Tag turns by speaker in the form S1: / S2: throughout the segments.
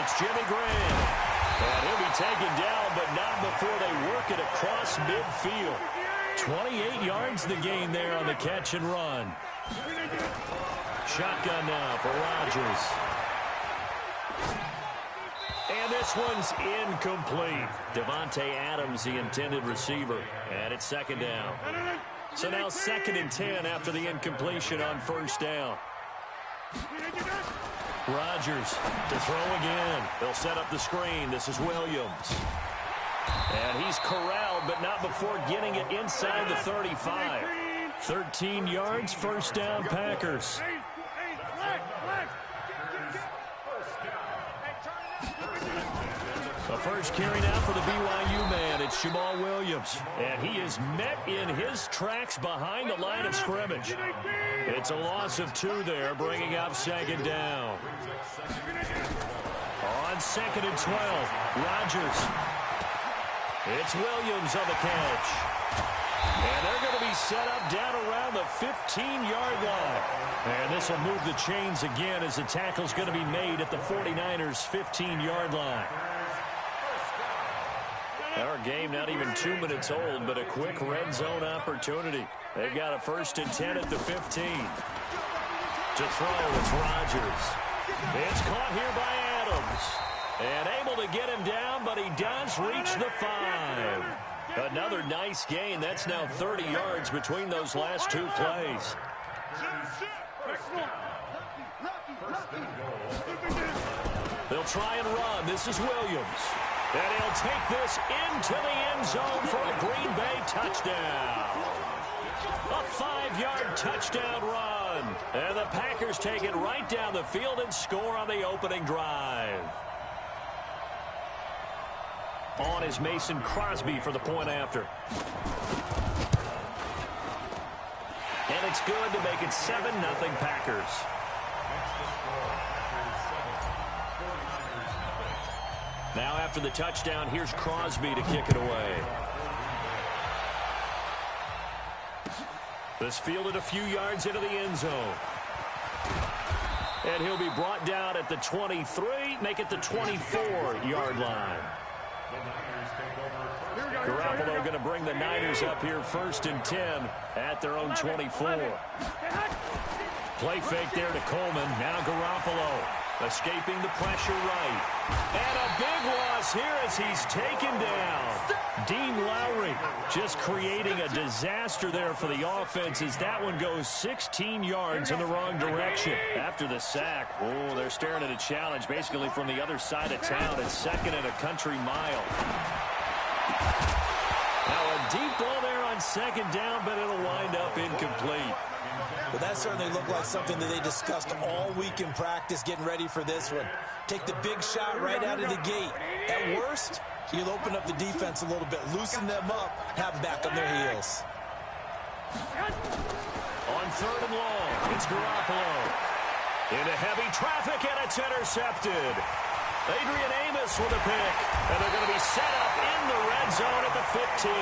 S1: It's Jimmy Graham. And he'll be taken down, but not before they work it across midfield. 28 yards the gain there on the catch and run. Shotgun now for Rodgers. And this one's incomplete. Devontae Adams, the intended receiver. And it's second down. So now 2nd and 10 after the incompletion on first down. Rodgers to throw again. He'll set up the screen. This is Williams. And he's corralled, but not before getting it inside the 35. 13 yards, first down, Packers. The first carry now for the BYU man. It's Jamal Williams. And he is met in his tracks behind the line of scrimmage. It's a loss of 2 there, bringing up second down. On 2nd and 12, Rodgers. It's Williams on the catch. And they're going to be set up down around the 15-yard line. And this will move the chains again as the tackle's going to be made at the 49ers' 15-yard line. Our game not even 2 minutes old, but a quick red zone opportunity. They've got a 1st and 10 at the 15. To throw, it's Rodgers. It's caught here by Adams. And able to get him down, but he does reach the 5. Another nice gain. That's now 30 yards between those last 2 plays. They'll try and run. This is Williams. And he'll take this into the end zone for a Green Bay touchdown. A 5-yard touchdown run. And the Packers take it right down the field and score on the opening drive. On is Mason Crosby for the point after. And it's good to make it 7-0 Packers. Now after the touchdown, here's Crosby to kick it away. This fielded a few yards into the end zone. And he'll be brought down at the 23, make it the 24-yard line. Garoppolo going to bring the Niners up here 1st and 10 at their own 24. Play fake there to Coleman. Now Garoppolo escaping the pressure right. And a big loss here as he's taken down. Dean Lowry just creating a disaster there for the offense as that one goes 16 yards in the wrong direction. After the sack, oh, they're staring at a challenge basically from the other side of town. It's 2nd and a country mile. Now a deep ball there on 2nd down, but it'll wind up incomplete.
S2: Well, that certainly looked like something that they discussed all week in practice getting ready for this one. Take the big shot right out of the gate. At worst, you'll open up the defense a little bit, loosen them up, have them back on their heels.
S1: On 3rd and long, it's Garoppolo. Into heavy traffic, and it's intercepted. Adrian Amos with a pick, and they're going to be set up in the red zone at the 15.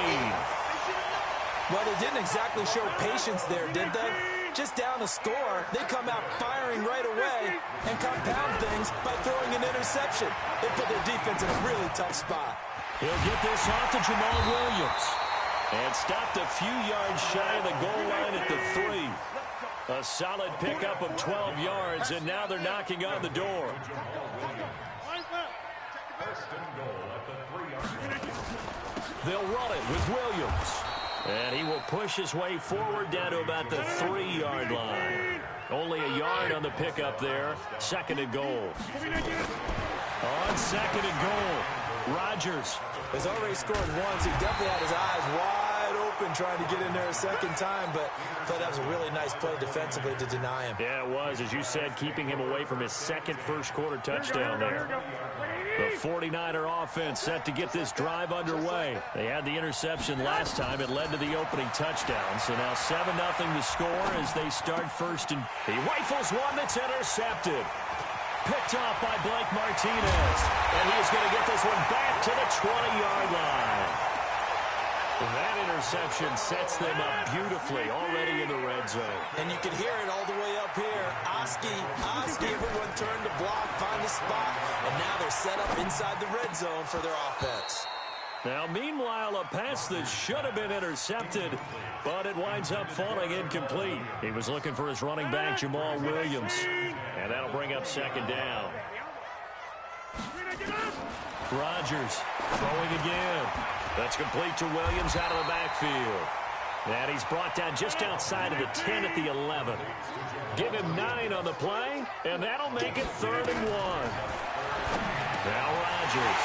S2: Well, they didn't exactly show patience there, did they? Just down a score, they come out firing right away and compound things by throwing an interception. They put their defense in a really tough spot.
S1: He'll get this off to Jamal Williams. And stopped a few yards shy of the goal line at the 3. A solid pickup of 12 yards, and now they're knocking on the door. They'll run it with Williams. And he will push his way forward down to about the 3-yard line. Only a yard on the pickup there. 2nd and goal. On 2nd and goal, Rodgers
S2: has already scored once. He definitely had his eyes wide open trying to get in there a second time, but I thought that was a really nice play defensively to deny him.
S1: Yeah, it was, as you said, keeping him away from his second first-quarter touchdown there. The 49er offense set to get this drive underway. They had the interception last time. It led to the opening touchdown. So now 7-0 to score as they start first. And he rifles one that's intercepted. Picked off by Blake Martinez. And he is going to get this one back to the 20-yard line. That interception sets them up beautifully already in the red zone.
S2: And you can hear it all the way up here. Oski, everyone turned to block, find a spot, and now they're set up inside the red zone for their offense.
S1: Now, meanwhile, a pass that should have been intercepted, but it winds up falling incomplete. He was looking for his running back, Jamal Williams, and that'll bring up second down. Rodgers throwing again. That's complete to Williams out of the backfield. And he's brought down just outside of the 10 at the 11. Give him 9 on the play, and that'll make it 3rd and 1. Now Rodgers.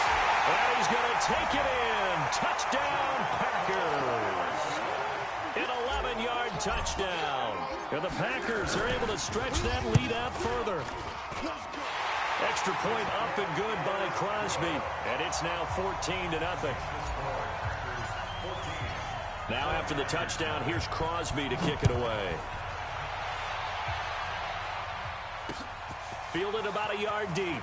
S1: And he's going to take it in. Touchdown, Packers. An 11-yard touchdown. And the Packers are able to stretch that lead out further. Extra point up and good by Crosby. And it's now 14-0. Now after the touchdown, here's Crosby to kick it away. Fielded about a yard deep.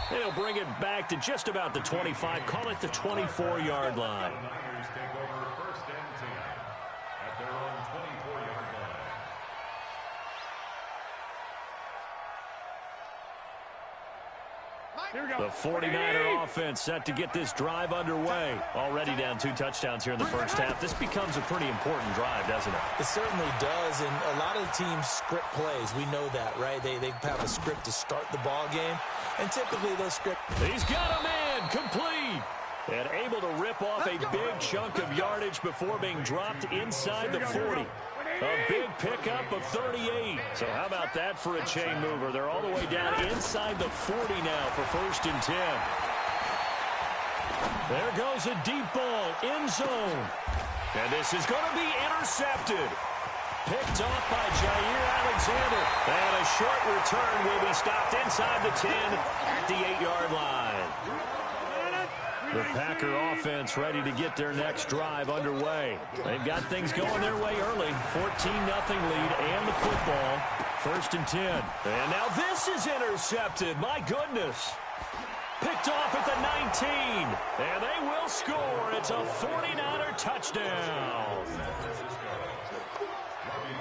S1: And he'll bring it back to just about the 25. Call it the 24-yard line. The 49er offense set to get this drive underway. Already down 2 touchdowns here in the first half. This becomes a pretty important drive, doesn't it?
S2: It certainly does, and a lot of the teams script plays. We know that, right? They have a script to start the ball game, and typically those script...
S1: He's got him in, complete, and able to rip off a big chunk of yardage before being dropped inside the 40. A big pickup of 38. So how about that for a chain mover? They're all the way down inside the 40 now for 1st and 10. There goes a deep ball, end zone. And this is going to be intercepted. Picked off by Jair Alexander. And a short return will be stopped inside the 10 at the 8-yard line. The Packer offense ready to get their next drive underway. They've got things going their way early. 14-0 lead and the football. 1st and 10. And now this is intercepted. My goodness. Picked off at the 19. And they will score. It's a 49er touchdown.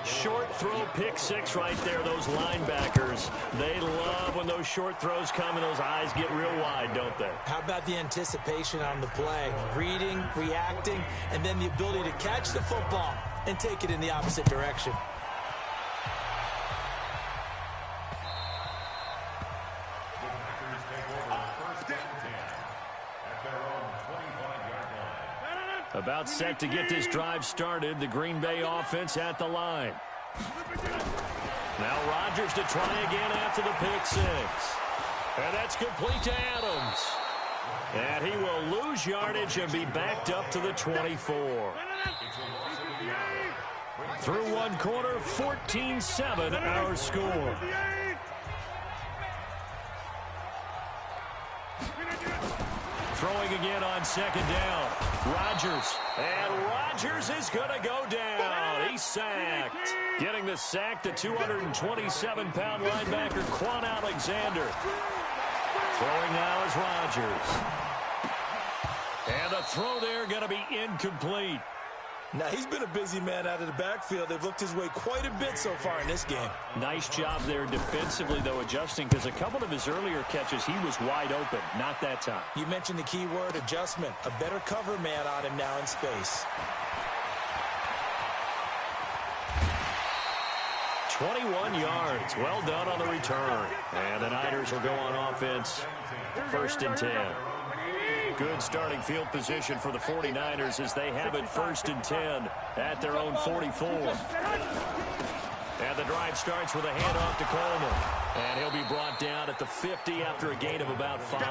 S1: Short throw, pick 6 right there. Those linebackers, they love when those short throws come and those eyes get real wide, don't they?
S2: How about the anticipation on the play? Reading, reacting, and then the ability to catch the football and take it in the opposite direction.
S1: About set to get this drive started. The Green Bay offense at the line. Now Rodgers to try again after the pick 6. And that's complete to Adams. And he will lose yardage and be backed up to the 24. Through one quarter, 14-7 our score. Throwing again on 2nd down. Rodgers. And Rodgers is going to go down. He's sacked. Getting the sack, the 227-pound linebacker, Quan Alexander. Throwing now is Rodgers. And the throw there going to be incomplete.
S2: Now, he's been a busy man out of the backfield. They've looked his way quite a bit so far in this game.
S1: Nice job there defensively, though, adjusting, because a couple of his earlier catches, he was wide open. Not that time.
S2: You mentioned the key word, adjustment. A better cover man on him now in space.
S1: 21 yards. Well done on the return. And the Niners will go on offense. 1st and 10. Good starting field position for the 49ers as they have it 1st and 10 at their own 44. And the drive starts with a handoff to Coleman. And he'll be brought down at the 50 after a gain of about 5.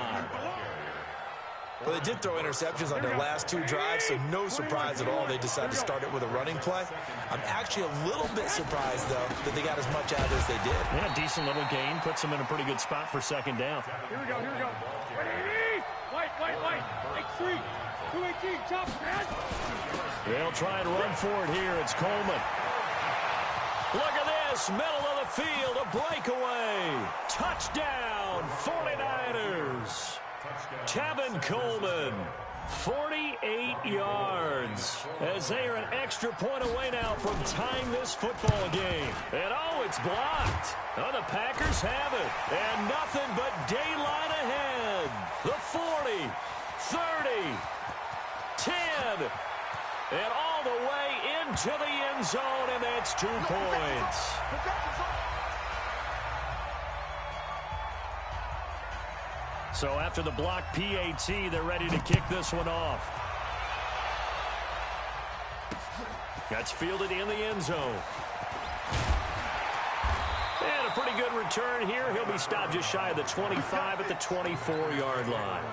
S2: Well, they did throw interceptions on their last 2 drives, so no surprise at all they decided to start it with a running play. I'm actually a little bit surprised, though, that they got as much out as they did.
S1: Yeah, decent little gain. Puts them in a pretty good spot for 2nd down.
S3: Here we go, here we go. White. Like 3. 218, chop, man.
S1: They'll try and run for it here. It's Coleman. Look at this. Middle of the field. A breakaway. Touchdown, 49ers. Tevin Coleman. 48 yards as they are an extra point away now from tying this football game. And, it's blocked. Oh, the Packers have it. And nothing but daylight ahead. The 40, 30, 10, and all the way into the end zone, and that's 2 points. So after the block PAT, they're ready to kick this one off. That's fielded in the end zone. And a pretty good return here. He'll be stopped just shy of the 25 at the 24-yard line.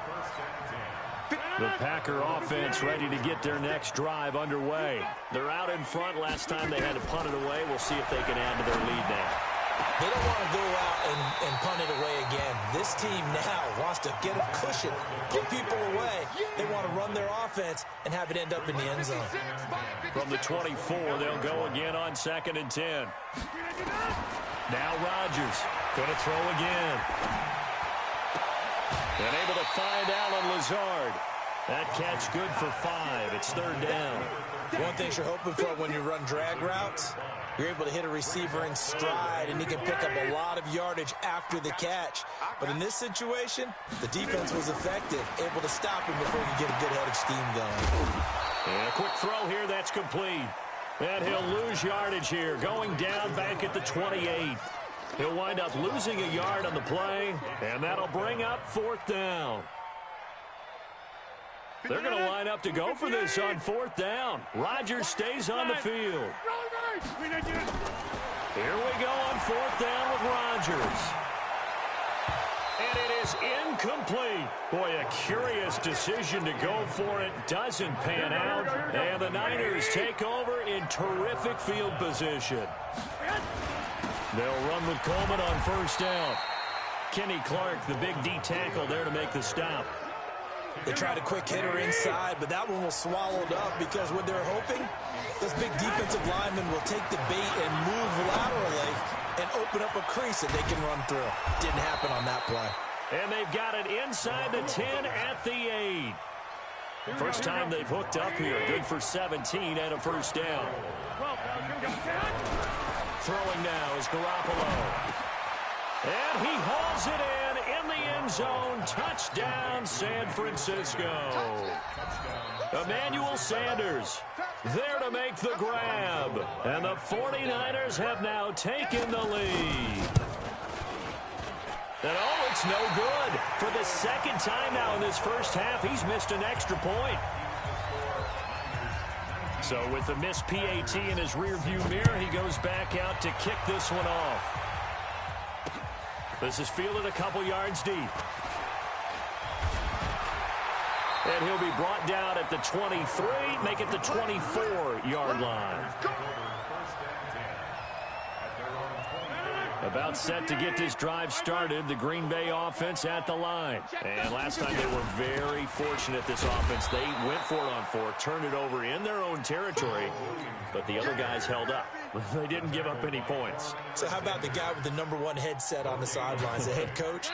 S1: The Packer offense ready to get their next drive underway. They're out in front. Last time they had to punt it away. We'll see if they can add to their lead now.
S2: They don't want to go out and punt it away again. This team now wants to get a cushion, get people away. They want to run their offense and have it end up in the end zone.
S1: From the 24, they'll go again on 2nd and 10. Now Rodgers going to throw again. And able to find Allen Lazard. That catch good for 5. It's 3rd down.
S2: One thing you're hoping for when you run drag routes, you're able to hit a receiver in stride, and he can pick up a lot of yardage after the catch. But in this situation, the defense was effective, able to stop him before he could get a good head of steam going.
S1: And a quick throw here, that's complete. And he'll lose yardage here, going down back at the 28. He'll wind up losing a yard on the play, and that'll bring up 4th down. They're going to line up to go for this on 4th down. Rodgers stays on the field. Here we go on 4th down with Rodgers. And it is incomplete. Boy, a curious decision to go for it. Doesn't pan out. And the Niners take over in terrific field position. They'll run with Coleman on 1st down. Kenny Clark, the big D tackle there to make the stop.
S2: They tried a quick hitter inside, but that one was swallowed up because what they're hoping, those big defensive linemen will take the bait and move laterally and open up a crease that they can run through. Didn't happen on that play.
S1: And they've got it inside the 10 at the 8. First time they've hooked up here. Good for 17 and a 1st down. Throwing now is Garoppolo. And he hauls it in the end zone. Touchdown, San Francisco. Emmanuel Sanders there to make the grab. And the 49ers have now taken the lead. And it's no good. For the 2nd time now in this first half, he's missed an extra point. So with the missed PAT in his rearview mirror, he goes back out to kick this one off. This is fielded a couple yards deep. And he'll be brought down at the 23, make it the 24-yard line. About set to get this drive started, the Green Bay offense at the line. And last time they were very fortunate, this offense. They went for it on 4, turned it over in their own territory, but the other guys held up. They didn't give up any points.
S2: So how about the guy with the #1 headset on the sidelines, the head coach?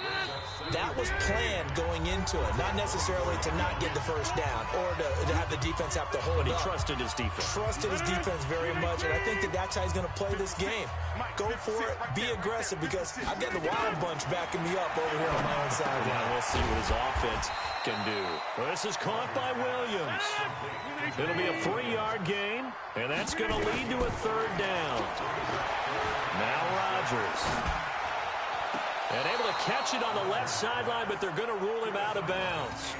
S2: That was planned going into it, not necessarily to not get the 1st down or to have the defense have to hold
S1: But he
S2: up.
S1: trusted his defense.
S2: Trusted his defense very much, and I think that's how he's going to play this game. Go for it, be aggressive, because I've got the Wild Bunch backing me up over here on my own sideline.
S1: Yeah, we'll see what his offense can do. Well, this is caught by Williams. It'll be a 3-yard gain, and that's going to lead to a 3rd down. Now Rodgers. And able to catch it on the left sideline, but they're going to rule him out of bounds.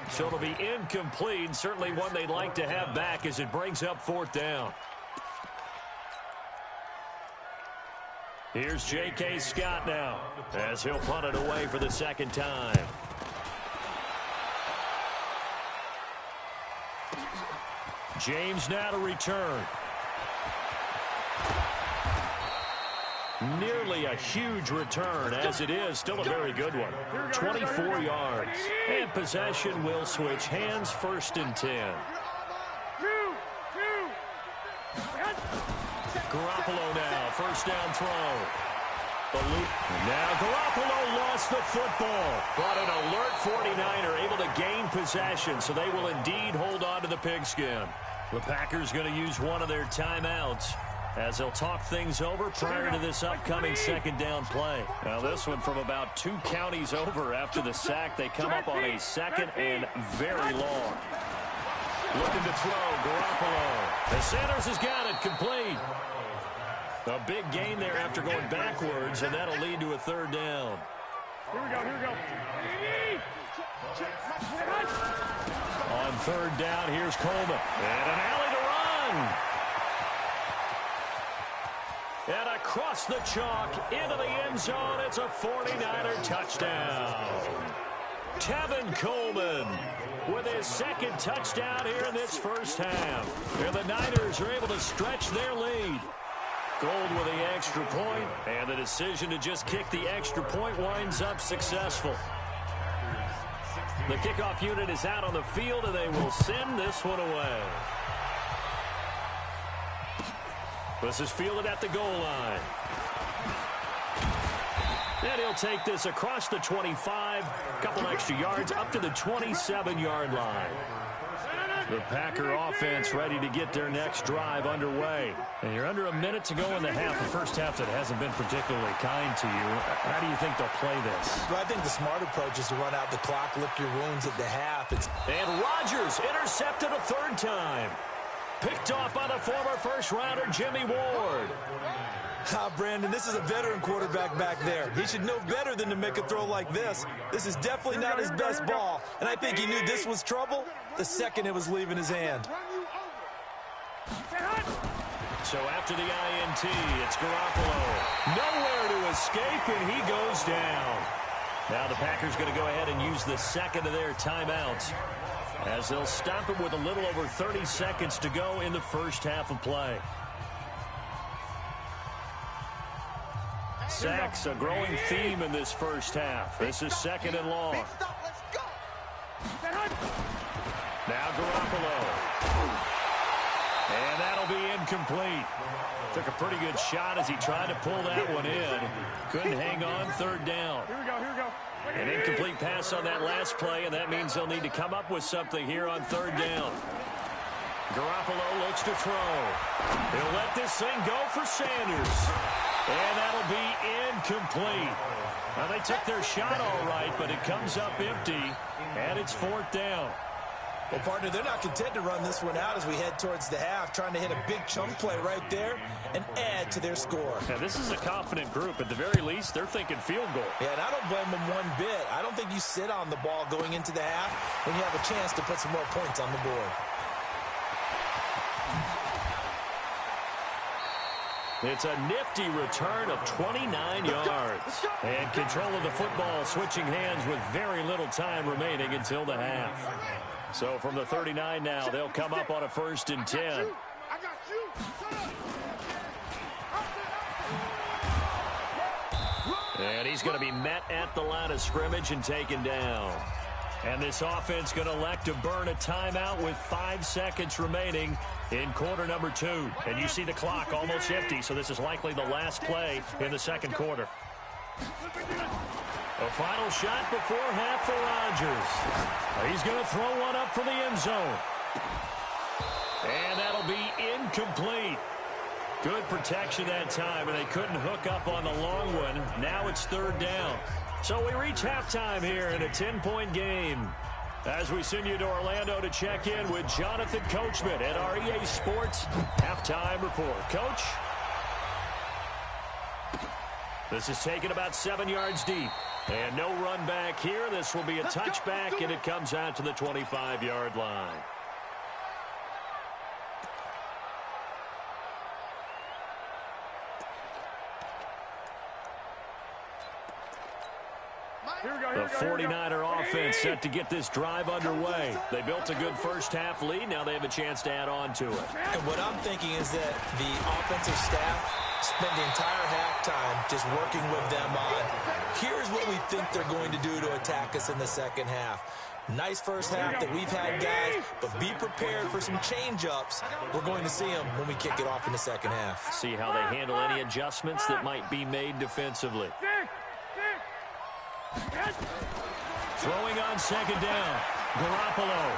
S1: So it'll be incomplete, certainly one they'd like to have back as it brings up 4th down. Here's J.K. Scott now as he'll punt it away for the 2nd time. James now to return. Nearly a huge return, as it is. Still a very good one. 24 yards. And possession will switch hands, 1st and 10. Garoppolo now, 1st down throw. Now Garoppolo lost the football, but an alert 49er able to gain possession, so they will indeed hold on to the pigskin. The Packers going to use one of their timeouts as they'll talk things over prior to this upcoming second down play. Now this one from about 2 counties over after the sack. They come up on a second and very long. Looking to throw, Garoppolo. The Sanders has got it, complete. A big gain there after going backwards, and that'll lead to a third down.
S3: Here we go, here we go.
S1: On third down, here's Coleman. And an alley to run. And across the chalk, into the end zone, it's a 49er touchdown. Tevin Coleman with his second touchdown here in this first half. And the Niners are able to stretch their lead. Gold with the extra point, and the decision to just kick the extra point winds up successful. The kickoff unit is out on the field, and they will send this one away. This is fielded at the goal line. And he'll take this across the 25, a couple extra yards, up to the 27-yard line. The Packer offense ready to get their next drive underway. And you're under a minute to go in the half. The first half that hasn't been particularly kind to you. How do you think they'll play this?
S2: Well, I think the smart approach is to run out the clock, lick your wounds at the half.
S1: And Rodgers intercepted a third time. Picked off by the former first-rounder Jimmy Ward.
S2: Brandon, this is a veteran quarterback back there. He should know better than to make a throw like this. This is definitely not his best ball, and I think he knew this was trouble the second it was leaving his hand.
S1: So after the INT, it's Garoppolo. Nowhere to escape, and he goes down. Now the Packers going to go ahead and use the second of their timeouts as they'll stop it with a little over 30 seconds to go in the first half of play. Sacks, a growing theme in this first half. This is second and long. Now Garoppolo. And that'll be incomplete. Took a pretty good shot as he tried to pull that one in. Couldn't hang on, third down.
S3: Here we go, here we go.
S1: An incomplete pass on that last play, and that means they'll need to come up with something here on third down. Garoppolo looks to throw. He'll let this thing go for Sanders. And that'll be incomplete. Now, they took their shot all right, but it comes up empty, and it's fourth down.
S2: Well, partner, they're not content to run this one out as we head towards the half, trying to hit a big chunk play right there and add to their score.
S1: Now, this is a confident group. At the very least, they're thinking field goal.
S2: Yeah, and I don't blame them one bit. I don't think you sit on the ball going into the half when you have a chance to put some more points on the board.
S1: It's a nifty return of 29 yards. And control of the football switching hands with very little time remaining until the half. So from the 39 now, they'll come up on a 1st and 10. And he's going to be met at the line of scrimmage and taken down. And this offense going to elect to burn a timeout with 5 seconds remaining in quarter number 2. And you see the clock almost empty, so this is likely the last play in the second quarter. A final shot before half for Rodgers. He's going to throw one up for the end zone. And that'll be incomplete. Good protection that time, and they couldn't hook up on the long one. Now it's third down. So we reach halftime here in a 10-point game. As we send you to Orlando to check in with Jonathan Coachman at our EA Sports Halftime Report. Coach? This is taken about 7 yards deep. And no run back here. This will be a touchback, and it comes out to the 25-yard line. The 49er offense set to get this drive underway. They built a good first half lead. Now they have a chance to add on to it.
S2: And what I'm thinking is that the offensive staff spent the entire halftime just working with them on, here's what we think they're going to do to attack us in the second half. Nice first half that we've had, guys, but be prepared for some change-ups. We're going to see them when we kick it off in the second half.
S1: See how they handle any adjustments that might be made defensively. Throwing on second down. Garoppolo.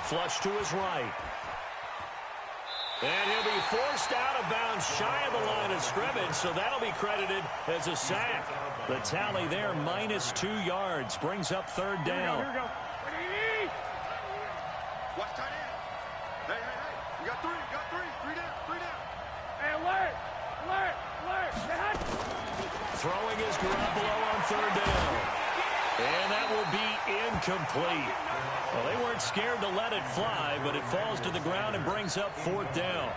S1: Flush to his right. And he'll be forced out of bounds shy of the line of scrimmage, so that'll be credited as a sack. The tally there, -2 yards, brings up third down.
S3: Here we go.
S4: Watch tight end. Hey. You got three. Three down.
S3: Hey, alert.
S1: Throwing is Garoppolo on third down. And that will be incomplete. Well, they weren't scared to let it fly, but it falls to the ground and brings up fourth down.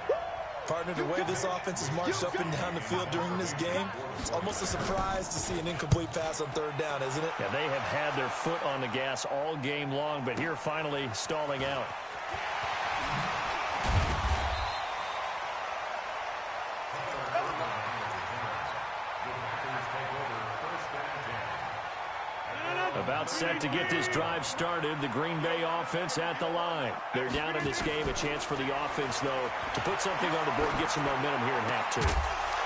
S2: Partner, the way this offense has marched up and down the field during this game, it's almost a surprise to see an incomplete pass on third down, isn't it?
S1: Yeah, they have had their foot on the gas all game long, but here finally stalling out. About set to get this drive started, the Green Bay offense at the line. They're down in this game. A chance for the offense, though, to put something on the board, get some momentum here in half two.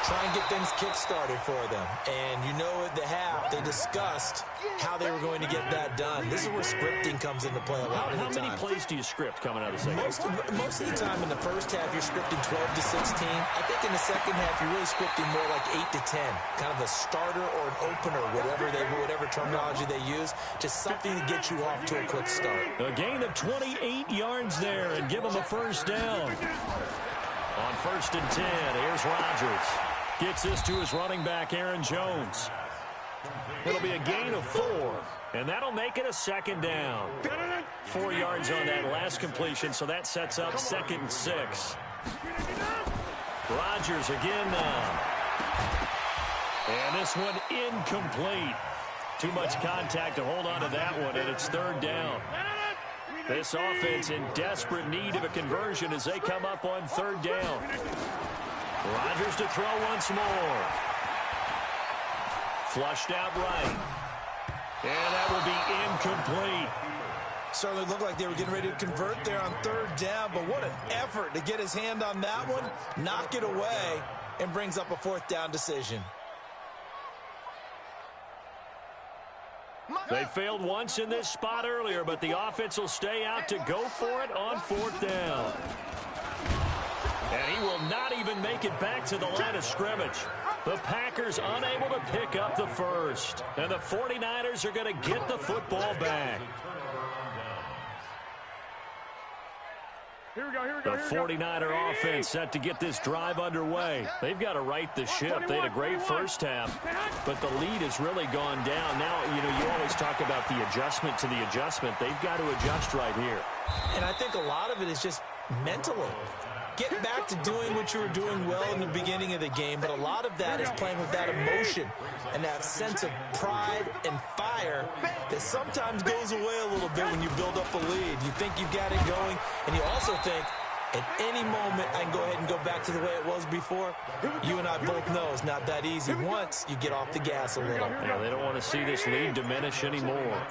S2: Try and get things kick-started for them. And you know at the half, they discussed how they were going to get that done. This is where scripting comes into play a lot of the time.
S1: How many plays do you script coming out of the second?
S2: Most of the time in the first half, you're scripting 12 to 16. I think in the second half, you're really scripting more like 8 to 10. Kind of a starter or an opener, whatever terminology they use. Just something to get you off to a quick start.
S1: A gain of 28 yards there and give them a first down. On 1st and 10, here's Rodgers. Gets this to his running back, Aaron Jones. It'll be a gain of 4, and that'll make it a second down. 4 yards on that last completion, so that sets up 2nd and 6. Rodgers again now. And this one incomplete. Too much contact to hold on to that one, and it's third down. This offense in desperate need of a conversion as they come up on third down. Rodgers to throw once more. Flushed out right. And that will be incomplete.
S2: Certainly looked like they were getting ready to convert there on third down, but what an effort to get his hand on that one, knock it away, and brings up a fourth down decision.
S1: They failed once in this spot earlier, but the offense will stay out to go for it on fourth down. And he will not even make it back to the line of scrimmage. The Packers unable to pick up the first. And the 49ers are going to get the football back. The 49er offense set to get this drive underway. They've got to right the ship. They had a great first half, but the lead has really gone down. Now, you always talk about the adjustment to the adjustment. They've got to adjust right here.
S2: And I think a lot of it is just mentally. Get back to doing what you were doing well in the beginning of the game, but a lot of that is playing with that emotion and that sense of pride and fire that sometimes goes away a little bit when you build up a lead. You think you've got it going, and you also think, at any moment, I can go ahead and go back to the way it was before. You and I both know it's not that easy once you get off the gas a little.
S1: Yeah, they don't want to see this lead diminish anymore.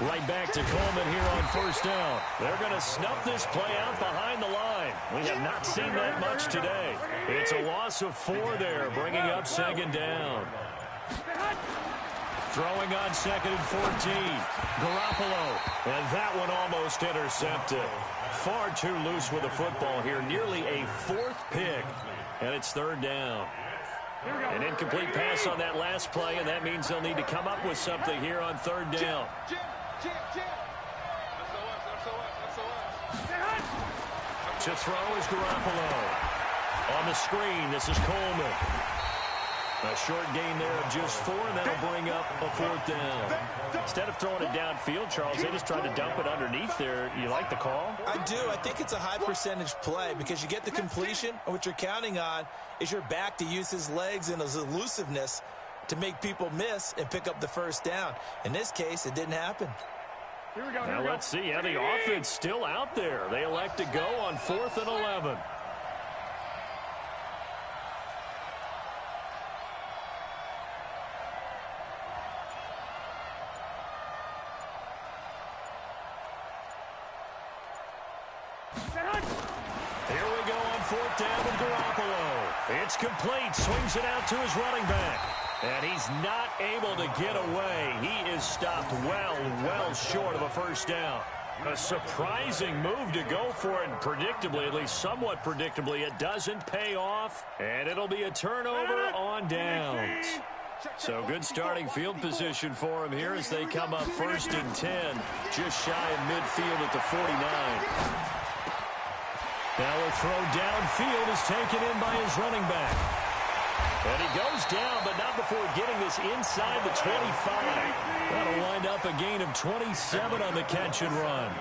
S1: Right back to Coleman here on first down. They're going to snuff this play out behind the line. We have not seen that much today. It's a loss of 4 there, bringing up second down. Throwing on 2nd and 14. Garoppolo. And that one almost intercepted. Far too loose with the football here. Nearly a 4th pick. And it's third down. An incomplete pass on that last play, and that means they'll need to come up with something here on third down. To throw is Garoppolo. On the screen, this is Coleman. A short gain there of just 4, and that'll bring up a fourth down. Instead of throwing it downfield, Charles, they just tried to dump it underneath there. You like the call?
S2: I do. I think it's a high percentage play because you get the completion, and what you're counting on is your back to use his legs and his elusiveness to make people miss and pick up the first down. In this case, it didn't happen.
S1: Now let's see how the offense still out there. They elect to go on 4th and 11. fourth down with Garoppolo. It's complete. Swings it out to his running back. And he's not able to get away. He is stopped well short of a first down. A surprising move to go for it, and predictably, at least somewhat predictably, it doesn't pay off, and it'll be a turnover on downs. So good starting field position for him here as they come up 1st and 10, just shy of midfield at the 49. Now a throw downfield is taken in by his running back. And he goes down, but not before getting this inside the 25. That'll wind up a gain of 27 on the catch and run.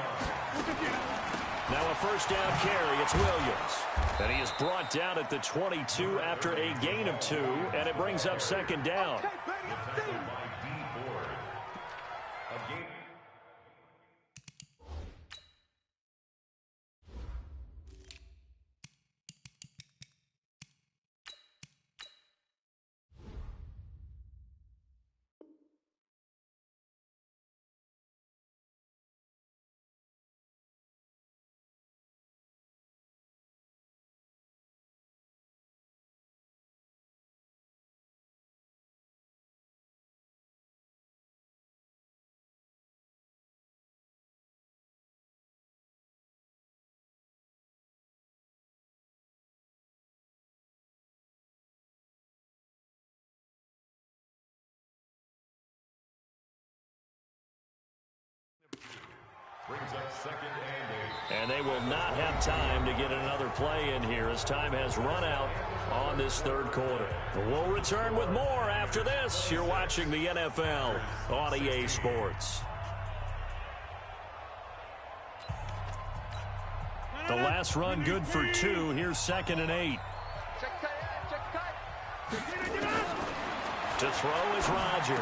S1: Now a first down carry. It's Williams. And he is brought down at the 22 after a gain of 2, and it brings up 2nd down. And they will not have time to get another play in here as time has run out on this 3rd quarter. We'll return with more after this. You're watching the NFL on EA Sports. The last run good for 2. Here's 2nd and 8. To throw is Rodgers.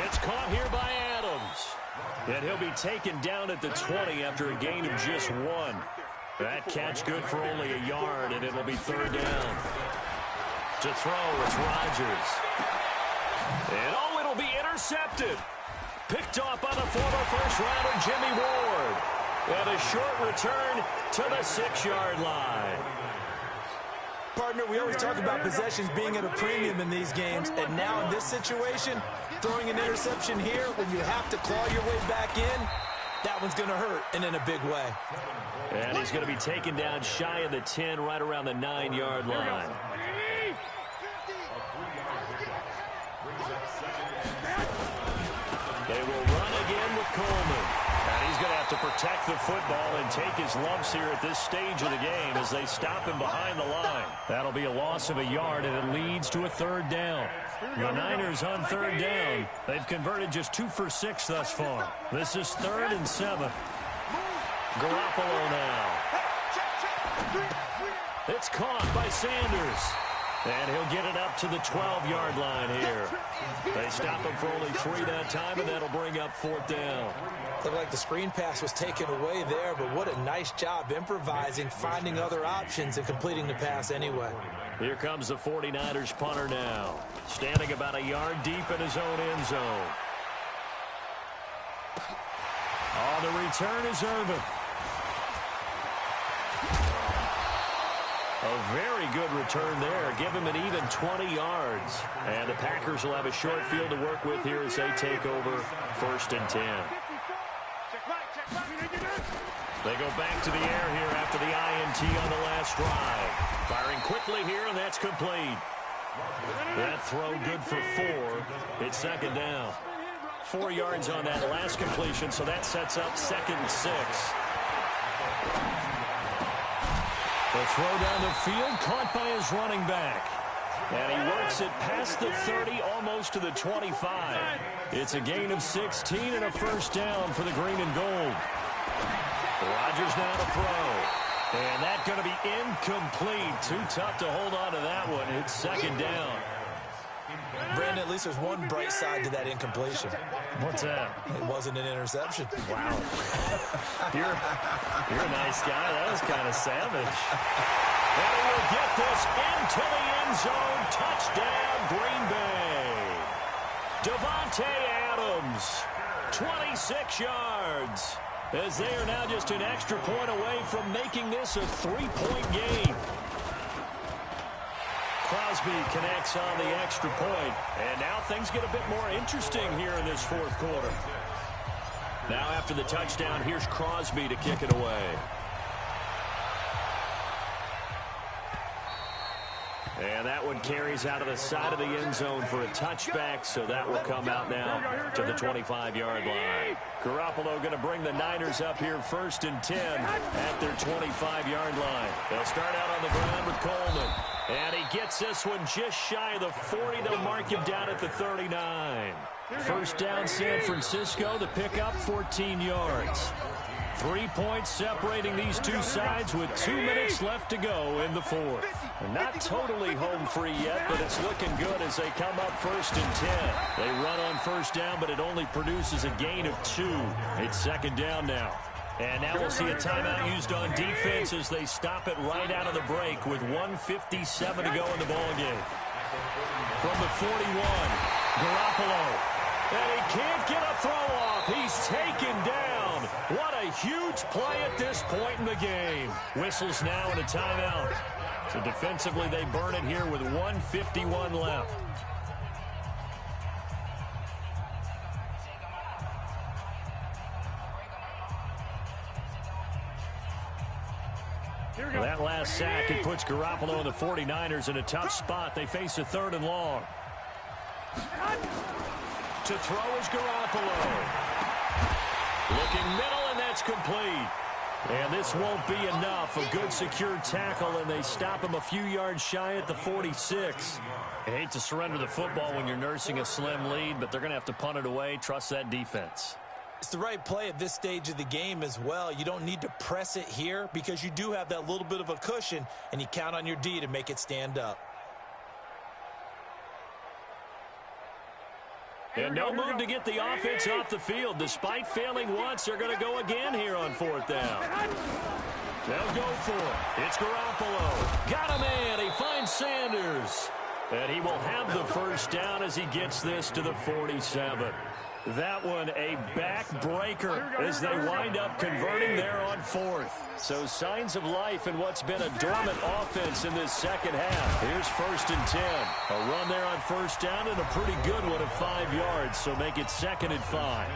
S1: It's caught here by Adams. And he'll be taken down at the 20 after a gain of just 1. That catch good for only a yard, and it'll be 3rd down. To throw, it's Rodgers. And it'll be intercepted. Picked off by the former first-rounder Jimmy Ward. And a short return to the 6-yard line.
S2: Partner, we always talk about possessions being at a premium in these games, and now in this situation, throwing an interception here when you have to claw your way back in, that one's going to hurt, and in a big way.
S1: And he's going to be taken down shy of the 10, right around the 9-yard line. They will run again with Coleman. And he's going to have to protect the football and take his lumps here at this stage of the game as they stop him behind the line. That'll be a loss of a yard, and it leads to a 3rd down. The Niners on 3rd down. They've converted just 2 for 6 thus far. This is 3rd and 7. Garoppolo now. It's caught by Sanders. And he'll get it up to the 12-yard line here. They stop him for only 3 that time, and that'll bring up 4th down.
S2: Looked like the screen pass was taken away there, but what a nice job improvising, finding other options, and completing the pass anyway.
S1: Here comes the 49ers punter now, standing about a yard deep in his own end zone. On the return is Irvin. A very good return there. Give him an even 20 yards. And the Packers will have a short field to work with here as they take over 1st and 10. They go back to the air here after the INT on the last drive. Firing quickly here, and that's complete. That throw good for 4. It's 2nd down. 4 yards on that last completion, so that sets up 2nd and 6. The throw down the field, caught by his running back. And he works it past the 30, almost to the 25. It's a gain of 16 and a 1st down for the green and gold. Rodgers now to throw. And that's going to be incomplete. Too tough to hold on to that one. It's 2nd down.
S2: Brandon, at least there's one bright side to that incompletion.
S1: What's that?
S2: It wasn't an interception.
S1: Wow. You're a nice guy. That was kind of savage. And he will get this into the end zone. Touchdown, Green Bay. Davante Adams, 26 yards. as they are now just an extra point away from making this a 3-point game. Crosby connects on the extra point, and now things get a bit more interesting here in this fourth quarter. Now after the touchdown, here's Crosby to kick it away. And that one carries out of the side of the end zone for a touchback, so that will come out now to the 25-yard line. Garoppolo going to bring the Niners up here 1st and 10 at their 25-yard line. They'll start out on the ground with Coleman. And he gets this one just shy of the 40. They'll mark him down at the 39. First down, San Francisco. The pickup, 14 yards. 3 points separating these two sides with 2 minutes left to go in the fourth. Not totally home free yet, but it's looking good as they come up 1st and 10. They run on first down, but it only produces a gain of 2. It's 2nd down now. And now we'll see a timeout used on defense as they stop it right out of the break with 1:57 to go in the ballgame. From the 41, Garoppolo. And he can't get a throw off. He's taken down. What a huge play at this point in the game. Whistles now and a timeout. So defensively, they burn it here with 1:51 left. Well, that last sack, it puts Garoppolo and the 49ers in a tough spot. They face a 3rd and long. To throw is Garoppolo. Looking middle, and that's complete. And this won't be enough. A good secure tackle, and they stop him a few yards shy at the 46. I hate to surrender the football when you're nursing a slim lead, but they're going to have to punt it away. Trust that defense.
S2: It's the right play at this stage of the game as well. You don't need to press it here because you do have that little bit of a cushion, and you count on your D to make it stand up.
S1: And no move to get the offense off the field. Despite failing once, they're going to go again here on 4th down. They'll go for it. It's Garoppolo. Got a man. He finds Sanders. And he will have the first down as he gets this to the 47. That one a backbreaker as they wind up converting there on 4th. So signs of life in what's been a dormant offense in this second half. Here's 1st and 10. A run there on first down and a pretty good one of 5 yards. So make it 2nd and 5.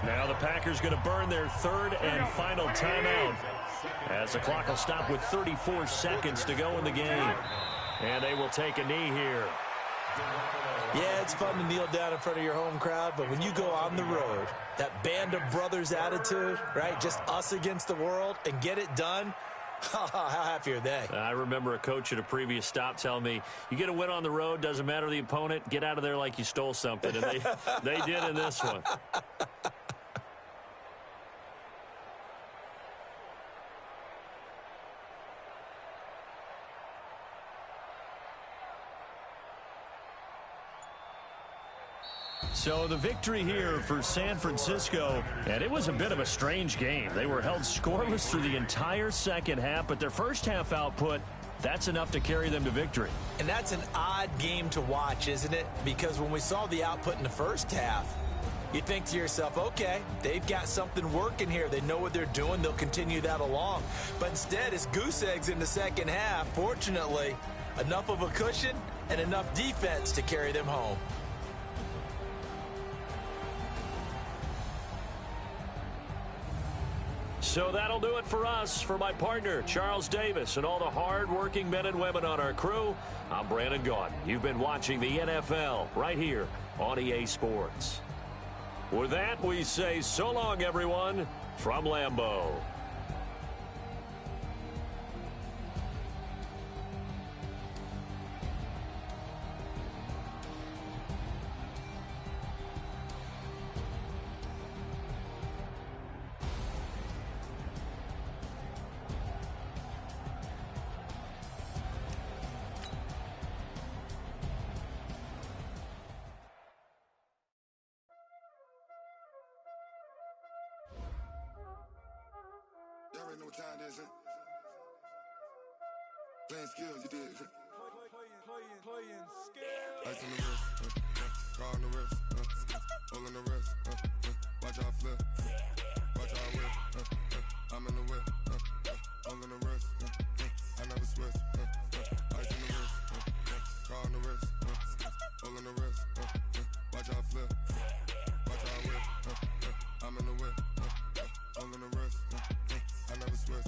S1: Now the Packers going to burn their 3rd and final timeout as the clock will stop with 34 seconds to go in the game. And they will take a knee here.
S2: Yeah, it's fun to kneel down in front of your home crowd, but when you go on the road, that band of brothers attitude, right, just us against the world, and get it done, how happy are they?
S1: I remember a coach at a previous stop telling me, you get a win on the road, doesn't matter the opponent, get out of there like you stole something, and they did in this one. So the victory here for San Francisco, and it was a bit of a strange game. They were held scoreless through the entire second half, but their first half output, that's enough to carry them to victory.
S2: And that's an odd game to watch, isn't it? Because when we saw the output in the first half, you think to yourself, okay, they've got something working here. They know what they're doing. They'll continue that along. But instead, it's goose eggs in the second half. Fortunately, enough of a cushion and enough defense to carry them home.
S1: So that'll do it for us. For my partner, Charles Davis, and all the hard-working men and women on our crew, I'm Brandon Gaudin. You've been watching the NFL right here on EA Sports. With that, we say so long, everyone, from Lambeau.
S4: Y'all already know what time it is, huh? Playing skills, you did. Playing skills. Ice on the wrist, car on the wrist, all on the wrist, watch out flip.
S5: Watch how I whip. I'm in the whip. All in the wrist. I never switch. Ice in the wrist. Car on the wrist. All in the wrist. Watch how I flip. Watch how I whip. I'm in the whip. All in the wrist. I never switch.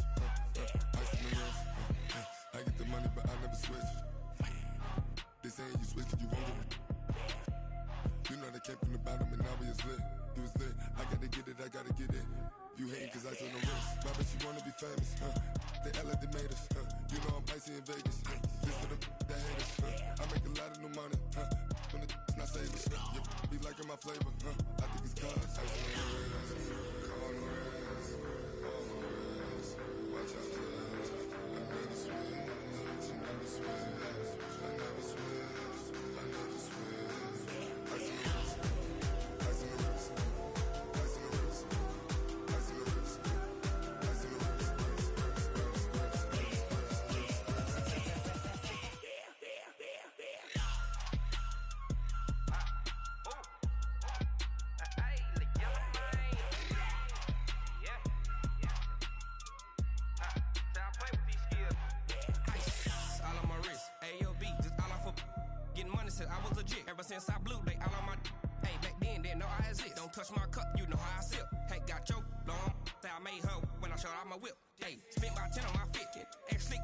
S5: Ice in the wrist. I get the money, but I never switch. They saying you switch, you won't get it. You know they came from the bottom and now we is lit. You was lit. I gotta get it, I gotta get it. You hating cause ice on the wrist. My bitch, you wanna be famous, They act like they made us, You know I'm icy in Vegas, This for the that hate us, I make a lot of new money, When the not savers, You be liking my flavor, I think it's cause ice on the wrist, on the wrist, on the wrist. Watch out, cuz I never switch, you never switch, I never switch, I never switch. Ice on the wrist, ice on the wrist, ice on the wrist, ice on the wrist, ice on the wrist,
S6: I was legit. Ever since I blew, they all on my. Hey, back then, didn't know I exist. Don't touch my cup, you know how I sip. Hey, got choked long. Say I made her when I showed out my whip. Hey, spent about 10 on my 50. Act slick,